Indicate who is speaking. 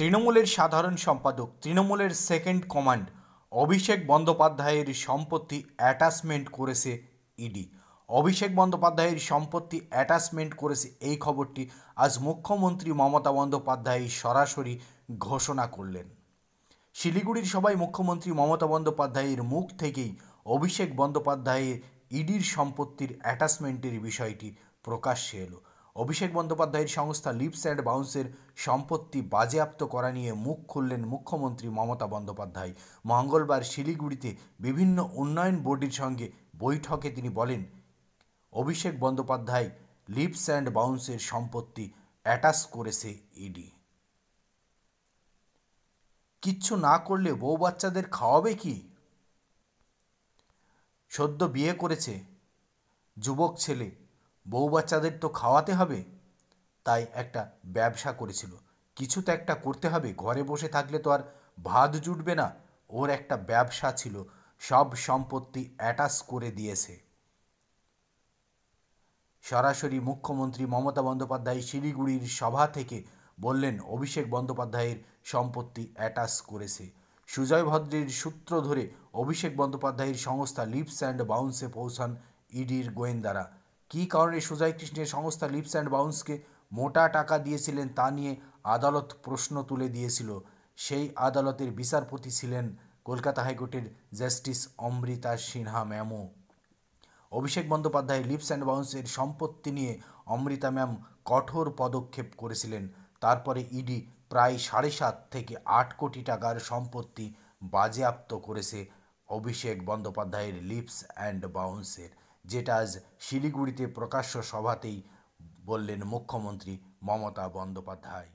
Speaker 1: তৃণমূলের সাধারণ সম্পাদক, তৃণমূলের সেকেন্ড কমান্ড অভিষেক বন্দ্যোপাধ্যায়ের সম্পত্তি অ্যাটাচমেন্ট করেছে ইডি। অভিষেক বন্দ্যোপাধ্যায়ের সম্পত্তি অ্যাটাচমেন্ট করেছে এই খবরটি আজ মুখ্যমন্ত্রী মমতা বন্দ্যোপাধ্যায় সরাসরি ঘোষণা করলেন। শিলিগুড়ির সভায় মুখ্যমন্ত্রী মমতা বন্দ্যোপাধ্যায়ের মুখ থেকেই অভিষেক বন্দ্যোপাধ্যায়ের ইডির সম্পত্তির অ্যাটাচমেন্টের বিষয়টি প্রকাশ্যে এলো। অভিষেক বন্দ্যোপাধ্যায়ের সংস্থা লিপস অ্যান্ড বাউন্সের সম্পত্তি বাজেয়াপ্ত করা নিয়ে মুখ খুললেন মুখ্যমন্ত্রী মমতা বন্দ্যোপাধ্যায়। মঙ্গলবার শিলিগুড়িতে বিভিন্ন উন্নয়ন বোর্ডের সঙ্গে বৈঠকে তিনি বলেন, অভিষেক বন্দ্যোপাধ্যায় লিপস অ্যান্ড বাউন্সের সম্পত্তি অ্যাটাচ করেছে ইডি। কিচ্ছু না করলে বউ বাচ্চাদের খাওয়াবে কি? সদ্য বিয়ে করেছে যুবক ছেলে, বউ বাচ্চাদের তো খাওয়াতে হবে। তাই একটা ব্যবসা করেছিল, কিছু তো একটা করতে হবে, ঘরে বসে থাকলে তো আর ভাত জুটবে না। ওর একটা ব্যবসা ছিল, সব সম্পত্তি অ্যাটাচ করে দিয়েছে। সরাসরি মুখ্যমন্ত্রী মমতা বন্দ্যোপাধ্যায় শিলিগুড়ির সভা থেকে বললেন, অভিষেক বন্দ্যোপাধ্যায়ের সম্পত্তি অ্যাটাচ করেছে। সুজয় ভদ্রের সূত্র ধরে অভিষেক বন্দ্যোপাধ্যায়ের সংস্থা লিপস অ্যান্ড বাউন্সে পৌঁছান ইডির গোয়েন্দারা। কী কারণে সুজয় কৃষ্ণের সংস্থা লিপস অ্যান্ড বাউন্সকে মোটা টাকা দিয়েছিলেন তা নিয়ে আদালত প্রশ্ন তুলে দিয়েছিল। সেই আদালতের বিচারপতি ছিলেন কলকাতা হাইকোর্টের জাস্টিস অমৃতা সিনহা ম্যামও। অভিষেক বন্দ্যোপাধ্যায় লিপস অ্যান্ড বাউন্সের সম্পত্তি নিয়ে অমৃতা ম্যাম কঠোর পদক্ষেপ করেছিলেন। তারপরে ইডি প্রায় 7.5 থেকে 8 কোটি টাকার সম্পত্তি বাজেয়াপ্ত করেছে অভিষেক বন্দ্যোপাধ্যায়ের লিপস অ্যান্ড বাউন্সের, যেটা আজ শিলিগুড়িতে প্রকাশ্য সভাতেই বললেন মুখ্যমন্ত্রী মমতা বন্দ্যোপাধ্যায়।